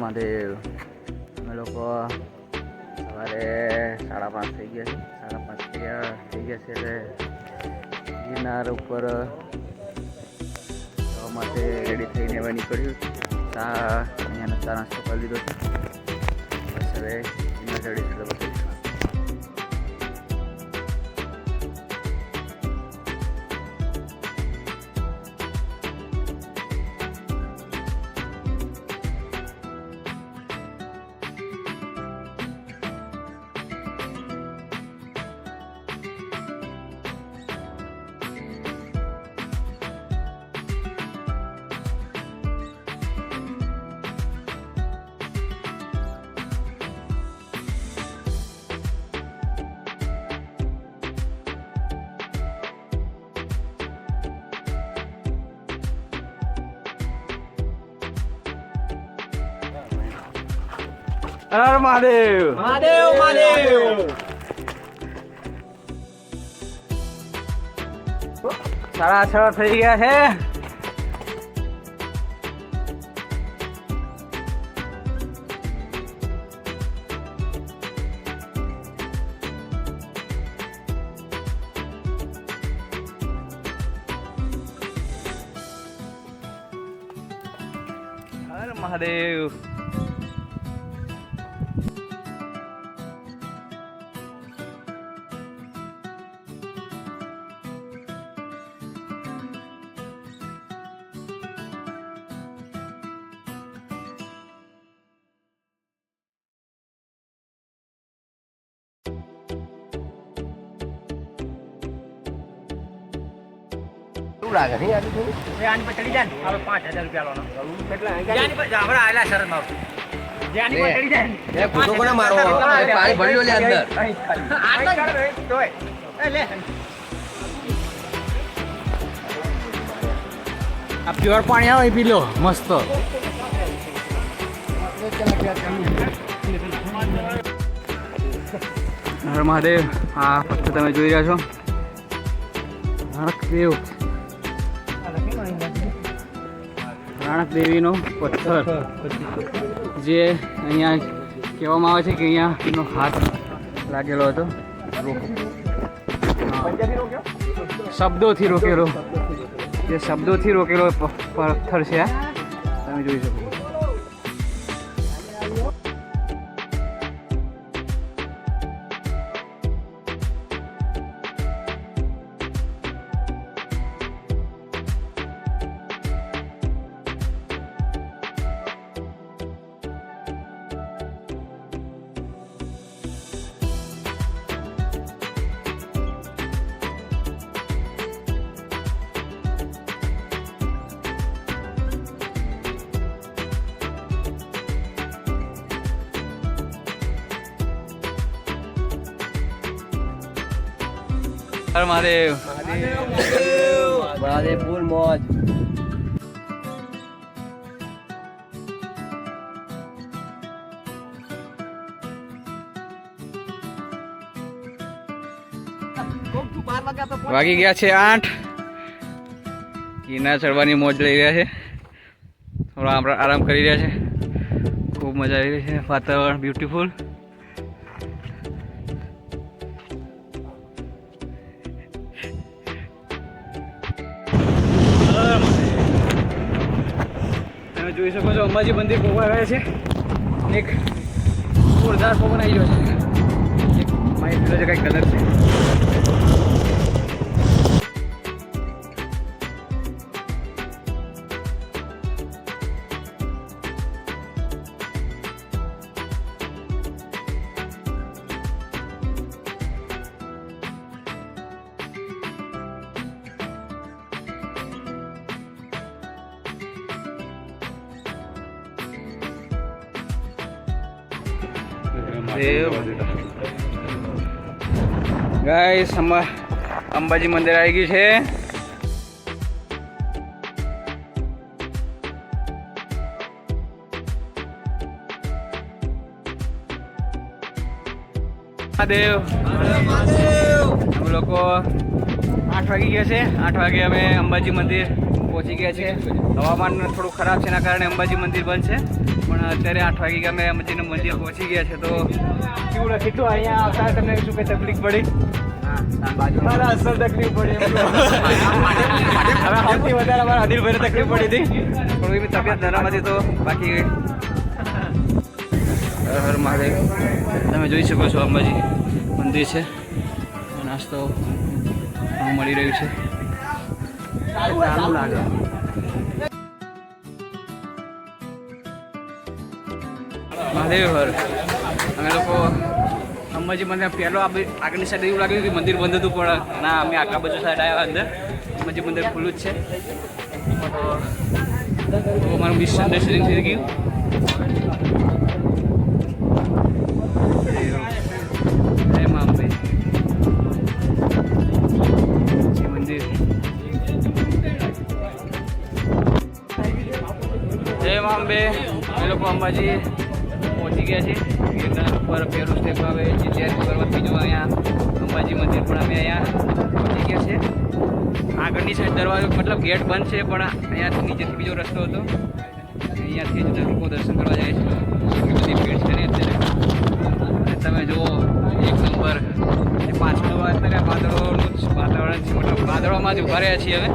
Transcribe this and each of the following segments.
મહાદેવ. અમે લોકો સવારે 5:30 થઈ ગયા છે. 5:30 થઈ ગયા છે એટલે ગિરનાર ઉપર જવા માટે રેડી થઈને હવે નીકળ્યું. અહીંયા ચા નાસ્તો કરી લીધો છે. બસ હવે ગિરનાર ચડીશું બધું. હર મહાદેવ. મહાદેવ મહાદેવ. 6:30 થઈ ગયા છે. હર મહાદેવ. લાગે નહીં આજે થોડું આની પર ચડી જાય ને આપણે 5000 રૂપિયા લો કેટલા આની પર આપણે આયલા શરત માં આની પર ચડી જાય ને એ ફોટો કોને મારો પાણી ભરી લો લે અંદર આ તો એ લે આ પ્યોર પાણી આવે પી લો મસ્ત. હર મહાદેવ. આ પથ્થર તમે જોઈ રહ્યા છો રાણક દેવીનો પથ્થર જે અહીંયા કહેવામાં આવે છે કે અહીંયા એનો હાથ લાગેલો હતો. શબ્દોથી રોકેલો જે શબ્દોથી રોકેલો પથ્થર છે આ તમે જોઈ શકો. હર મહાદેવ. મહાદેવ ફૂલ મોજ. વાગી ગયા છે 8. ગિરનાર ચડવાની મોજ લઈ રહ્યા છે. થોડા આપણે આરામ કરી રહ્યા છે. ખૂબ મજા આવી રહી છે. વાતાવરણ બ્યુટીફુલ. તમે જોઈ શકો છો અંબાજી મંદિર પહોંચવા ગયા છે. એક જોરદાર પવન આવી ગયો છે. એક માહિતી કંઈક કલર છે. ગાઈસ અંબાજી મંદિર આવી ગયું છે. મહાદેવ. અમે લોકો 8 વાગી ગયા છે. 8 વાગે અમે અંબાજી મંદિર પહોંચી ગયા છે. હવામાન થોડું ખરાબ છે એના કારણે અંબાજી મંદિર બંધ છે. પણ અત્યારે 8 વાગે અમે અંબાજીનું મંદિર પહોંચી ગયા છે. તો કેવું કેટલું અહીંયા આવતા તમને શું કંઈ તકલીફ પડી? અસલ તકલીફ પડી હવે સૌથી વધારે અમારા અનિલભાઈને તકલીફ પડી હતી. થોડી એવી તબિયત નરમ હતી. તો બાકી હર મહાદેવ. તમે જોઈ શકો છો અંબાજી મંદિર છે. નાસ્તો મળી રહ્યું છે. સારું લાગે. મહાદેવ હર. અમે લોકો અંબાજી મંદિર પહેલો આગળની સાઈડ એવું લાગ્યું કે મંદિર બંધ હતું, પણ ના, અમે આખા બાજુ સાઈડ આવ્યા અંદર. અંબાજી મંદિર ખુલ્લું જ છે. તો અમારું મિશન દર્શન થઈ ગયું. જય મા અંબે. મંદિર જય મા અંબે. અમે લોકો અંબાજી પહોંચી ગયા છે. ગિરનાર ઉપર પહેલું સ્ટેપ આવે ચિત્યારી પર્વતથી જો અહીંયા અંબાજી મંદિર પણ અમે અહીંયા પહોંચી ગયા છે. આગળની સાઈડ દરવાજો મતલબ ગેટ બંધ છે, પણ અહીંયાથી નીચેથી બીજો રસ્તો હતો. અહીંયાથી જ લોકો દર્શન કરવા જાય છે. એટલી બધી ભીડ છે ને અત્યારે. અને તમે જુઓ એક નંબર પાછળ અત્યારે વાદળોનું જ વાતાવરણ છે. મતલબ વાદળોમાં જ ઊભા રહ્યા છીએ અમે.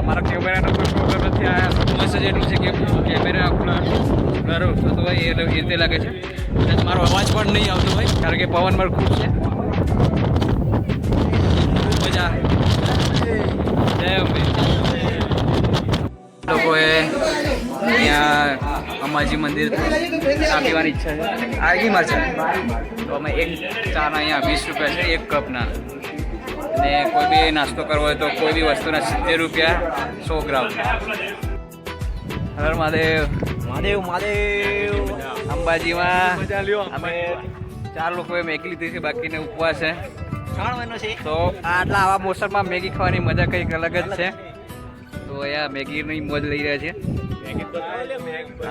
મારા કેમેરાનો કોઈ પ્રોબ્લેમ નથી. આ મસ્ત જ એટલું છે કે કેમેરા આપણા ઘર થતો હોય એ રીતે લાગે છે. મારો અવાજ પણ નહીં આવતો હોય, કારણ કે પવન પણ ખૂબ છે. મજા. જય અંબે. લોકોએ અહીંયા અંબાજી મંદિર ચા પીવાની ઈચ્છા છે. આગીમાં છે તો અમે એક ચાના અહીંયા 20 રૂપિયા છે, એક કપના. અને કોઈ બી નાસ્તો કરવો હોય તો કોઈ બી વસ્તુના 70 રૂપિયા 100 ગ્રામ. હર મહાદેવ. મહાદેવ મહાદેવ. અંબાજીમાં અમે 4 લોકોએ મેગી લીધી છે, બાકીને ઉપવાસ છે. તો આટલા આવા મોસમમાં મેગી ખાવાની મજા કંઈક અલગ જ છે. તો અહીંયા મેગીની મોજ લઈ રહ્યા છે.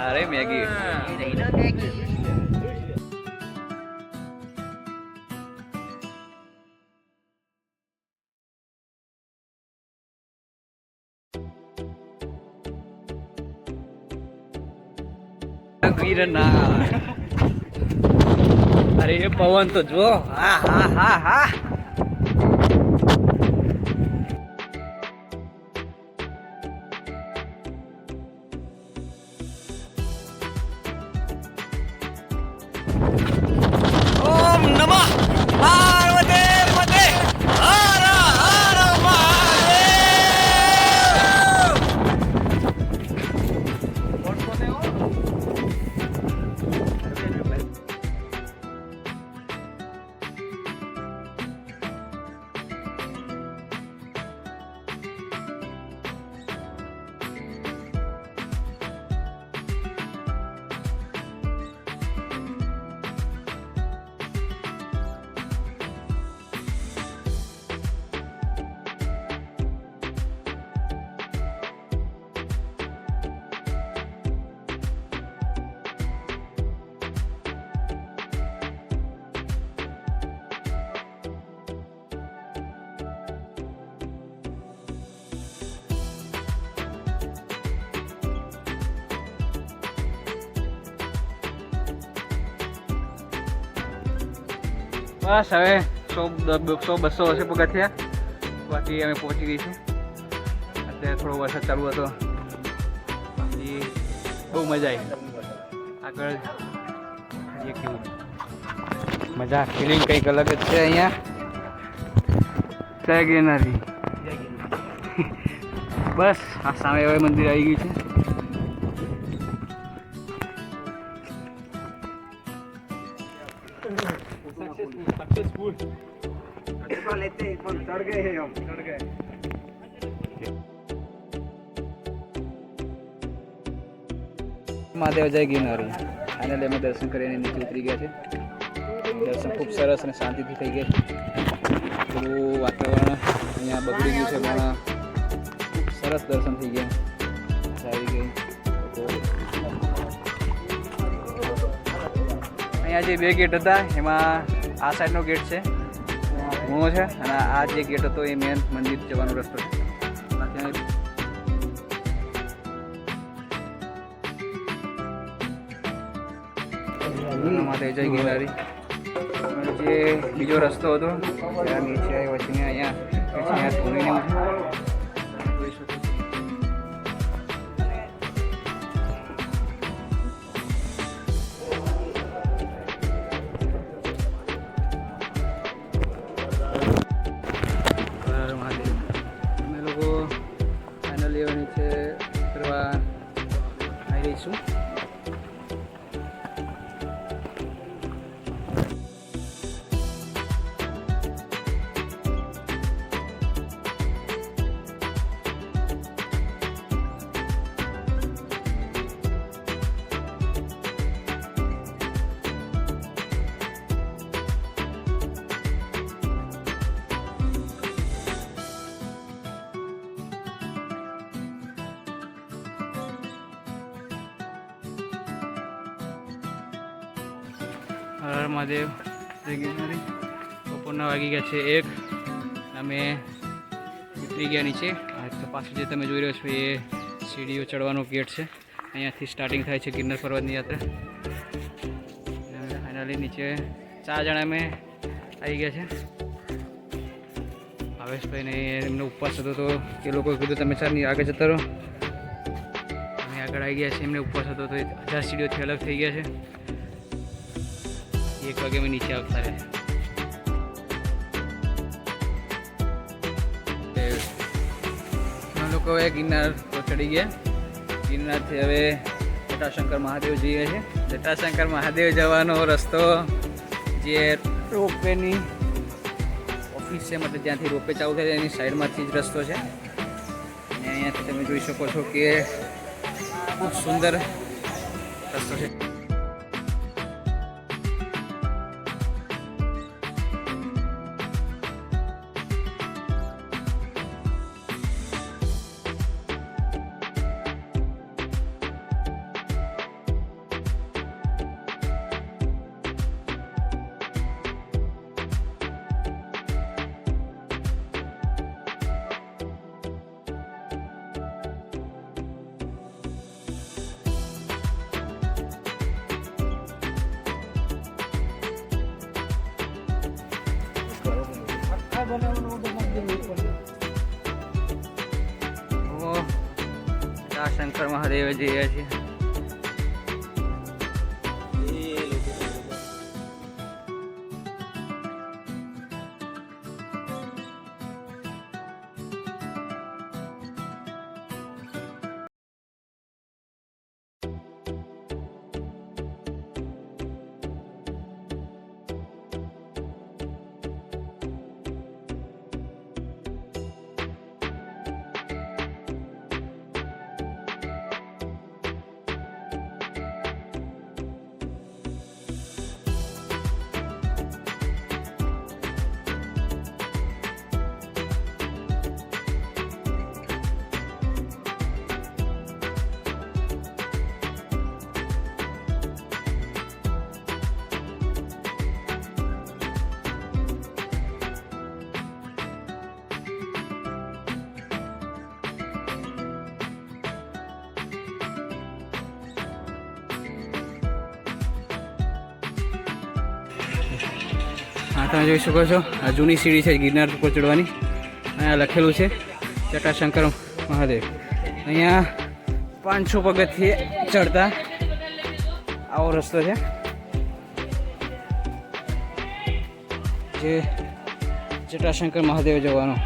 અરે મેગી. ગિરનાર. અરે એ પવન તો જો. હા હા હા હા. ઓમ નમઃ પાર્વતી પતે. હર હર મહાદેવ. બસ હવે 100-200 હશે પગથિયા. બાકી અમે પહોંચી ગઈશું. અત્યારે થોડો વરસાદ ચાલુ હતો. બાકી બહુ મજા આવી. આગળ કેવું મજા, ફિલિંગ કંઈક અલગ જ છે અહીંયા. જય ગિરનારી. બસ આ સામે હવે મંદિર આવી ગયું છે. મહાદેવ જય ગિરનારી. ફાઇનલી અમે દર્શન કરીને નીચે ઉતરી ગયા છે. દર્શન ખૂબ સરસ અને શાંતિથી થઈ ગયા છે. થોડું વાતાવરણ અહીંયા બગડી ગયું છે, પણ ખૂબ સરસ દર્શન થઈ ગયા. આવી ગઈ. અહીંયા જે 2 ગેટ હતા એમાં આ સાઈડનો ગેટ છે, ઘણો છે, અને આ જે ગેટ હતો એ મેન મંદિર જવાનો રસ્તો છે. બાકી માટે જય ગિરનારી. જે બીજો રસ્તો હતો ત્યાં નીચે આવ્યો પછી અહીંયા ધોઈને જોઈ શકો છો. અમે લોકો ફાઇનલી હવે નીચે કરવા આવી રહીશું. હર હર મહાદેવ, જય ગિરનારી. બપોરના વાગી ગયા છે 1. અમે ઉતરી ગયા નીચે. તો પાછું જે તમે જોઈ રહ્યો છો એ સીડીઓ ચડવાનો ગેટ છે. અહીંયાથી સ્ટાર્ટિંગ થાય છે ગિરનાર પર્વતની યાત્રા. ફાઇનલી નીચે 4 જણા અમે આવી ગયા છે. ભાવેશભાઈને એમનો ઉપવાસ હતો તો એ લોકોએ કીધું તમે ચારની આગળ જતા રહો. અમે આગળ આવી ગયા છે. એમને ઉપવાસ હતો તો 1000 સીડીઓથી અલગ થઈ ગયા છે. 1 વાગે અમે નીચે આવતા રહ્યા. અમે લોકો હવે ગિરનાર પર ચડી ગયા. ગિરનારથી હવે જટાશંકર મહાદેવ જઈએ છીએ. જટાશંકર મહાદેવ જવાનો રસ્તો જે રોપવેની ઓફિસ છે, મતલબ ત્યાંથી રોપવે ચાલુ થાય એની સાઈડમાંથી જ રસ્તો છે. અને અહીંયાથી તમે જોઈ શકો છો કે ખૂબ સુંદર રસ્તો છે. શંકર મહાદેવ જઈએ છીએ. હા, તમે જોઈ શકો છો આ જૂની સીડી છે ગિરનાર ઉપર ચડવાની. અહીંયા લખેલું છે જટાશંકર મહાદેવ. અહીંયા 500 પગથિયે ચડતા આવો રસ્તો છે જે જટાશંકર મહાદેવ જવાનો.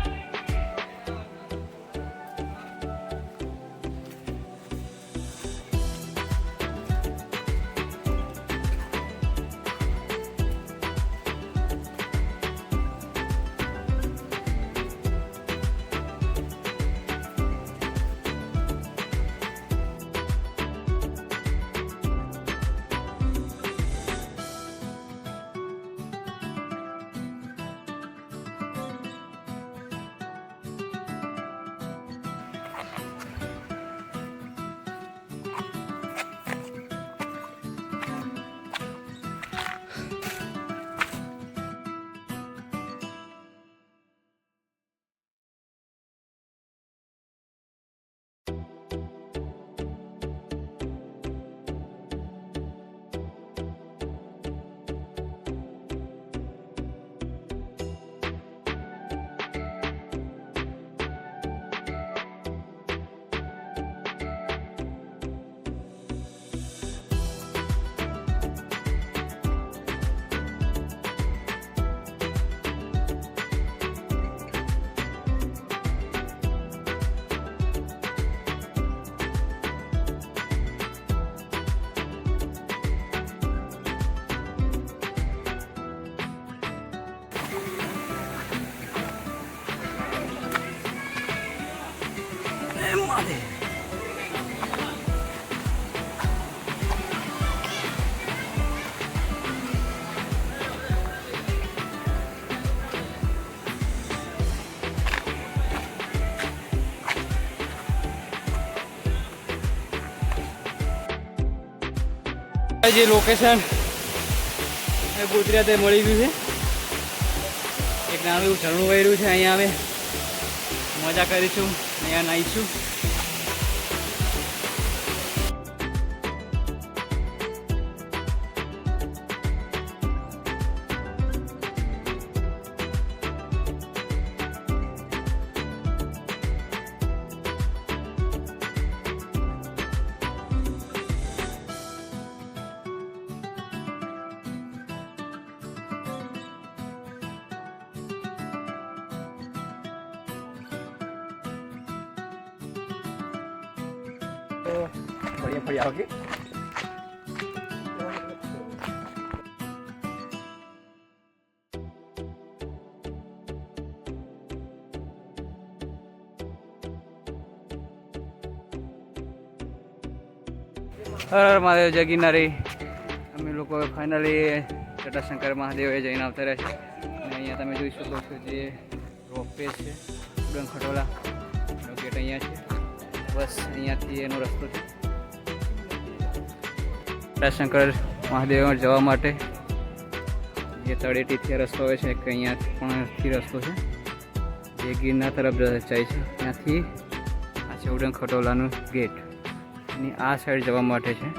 મહાદેવ. જે લોકેશન એ ગોત્રિયા તે મળી ગયું છે. એક નાનું એવું ઝરણું વહી રહ્યું છે. અહીંયા અમે મજા કરીશું, અહીંયા નાહીશું. ફરી આવો કે હર હર મહાદેવ જય ગિરનારી. અમે લોકો ફાઇનલી જટાશંકર મહાદેવે જઈને આવતા રહ્યા છે. અને અહીંયા તમે જોઈ શકો છો જે રોપવે છે ઉડન ખટોલા ગેટ અહીંયા છે. બસ અહીંયાથી એનો રસ્તો છે જટાશંકર મહાદેવ જવા માટે. જે તળેટીથી રસ્તો હોય છે કે અહીંયાથી પણથી રસ્તો છે જે ગિરનાર તરફ જાય છે. ત્યાંથી આ છે ઉડન ખટોલાનું ગેટ. એની આ સાઈડ જવા માટે છે.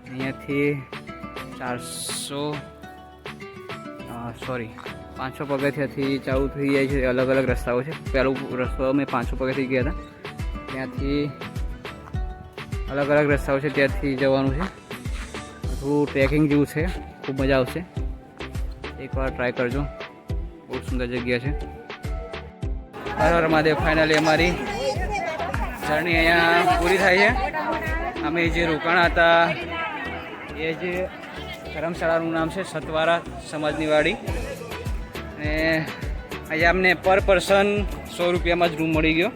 અહીંયાથી 500 પગથિયાથી ચાલુ થઈ જાય છે. અલગ અલગ રસ્તાઓ છે. પહેલો રસ્તો અમે 500 પગથિયાથી ગયા હતા. ત્યાંથી અલગ અલગ રસ્તાઓ છે, ત્યાંથી જવાનું છે. થોડું ટ્રેકિંગ જેવું છે, ખૂબ મજા આવશે. એકવાર ટ્રાય કરજો, બહુ સુંદર જગ્યા છે. હર હર મહાદેવ. ફાઇનલી અમારી જર્ની અહીંયા પૂરી થાય છે. અમે જે રોકાણા હતા એ જે ધર્મશાળાનું નામ છે સતવારા સમાજની વાડી. અને અહીંયા અમને પર પર્સન 100 રૂપિયામાં જ રૂમ મળી ગયો.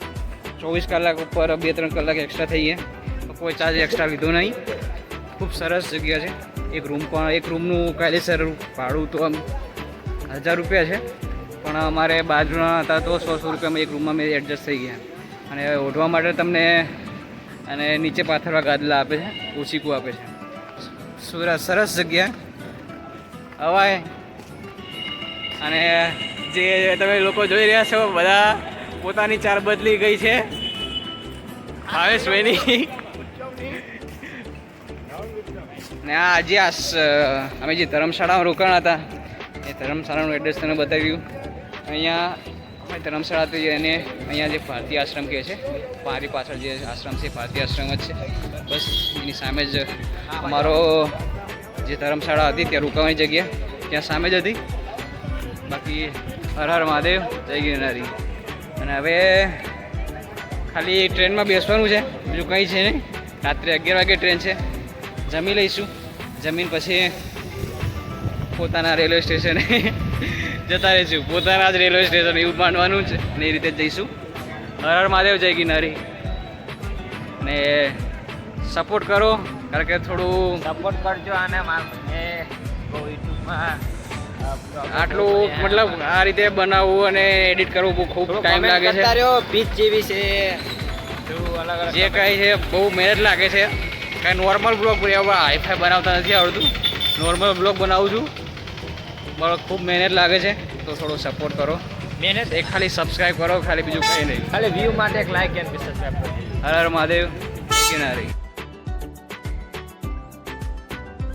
24 કલાક ઉપર 2-3 કલાક એક્સ્ટ્રા થઈ ગયા. કોઈ ચાર્જ એક્સ્ટ્રા લીધો નહીં. ખૂબ સરસ જગ્યા છે. એક રૂમનું કાયદેસર ભાડું તો આમ 1000 રૂપિયા છે, પણ અમારે બાજુના હતા તો 100 રૂપિયામાં એક રૂમમાં મેં એડજસ્ટ થઈ ગયા. અને ઓઢવા માટે તમને અને નીચે પાથરવા ગાદલા આપે છે, ઓછીકું આપે છે. સરસ જગ્યા હવાય. અને જે તમે લોકો જોઈ રહ્યા છો બધા પોતાની ચાર બદલી ગઈ છે ભાવેશભાઈની. ને આ જે અમે જે ધર્મશાળામાં રોકાણા હતા એ ધર્મશાળાનું એડ્રેસ તમને બતાવ્યું. અહીંયા અમે ધર્મશાળા હતી અને અહીંયા જે ભારતીય આશ્રમ કહે છે, મારી પાછળ જે આશ્રમ છે ભારતીય આશ્રમ જ છે. બસ એની સામે જ અમારો જે ધર્મશાળા હતી ત્યાં રોકાવાની જગ્યા ત્યાં સામે જ હતી. બાકી હર હર મહાદેવ જય ગિરનારી. અને હવે ખાલી ટ્રેનમાં બેસવાનું છે, બીજું કંઈ છે નહીં. રાત્રે 11 વાગે ટ્રેન છે. જમી લઈશું. જમીન પછી પોતાના રેલવે સ્ટેશને જતા રહીશું. પોતાના જ રેલવે સ્ટેશન એવું માનવાનું છે અને એ રીતે જ જઈશું. હર હર મહાદેવ જય ગિરનારી. ને સપોર્ટ કરો, કારણ કે થોડું સપોર્ટ કરજો. અને યુટ્યુબમાં આટલું મતલબ આ રીતે બનાવવું અને એડિટ કરવું બહુ ખૂબ ટાઈમ લાગે છે. પીચ જેવી છે જે કાંઈ છે બહુ મહેનત લાગે છે. કાંઈ નોર્મલ બ્લોગ હાઈફાઈ બનાવતા નથી આવડતું. નોર્મલ બ્લોગ બનાવું છું, પણ ખૂબ મહેનત લાગે છે. તો થોડો સપોર્ટ કરો. મહેનત એક ખાલી સબસ્ક્રાઈબ કરો, ખાલી બીજું કંઈ નહીં. ખાલી વ્યૂ માટે એક લાઈક અને સબસ્ક્રાઈબ કરો. હર હર મહાદેવ. કિનારી.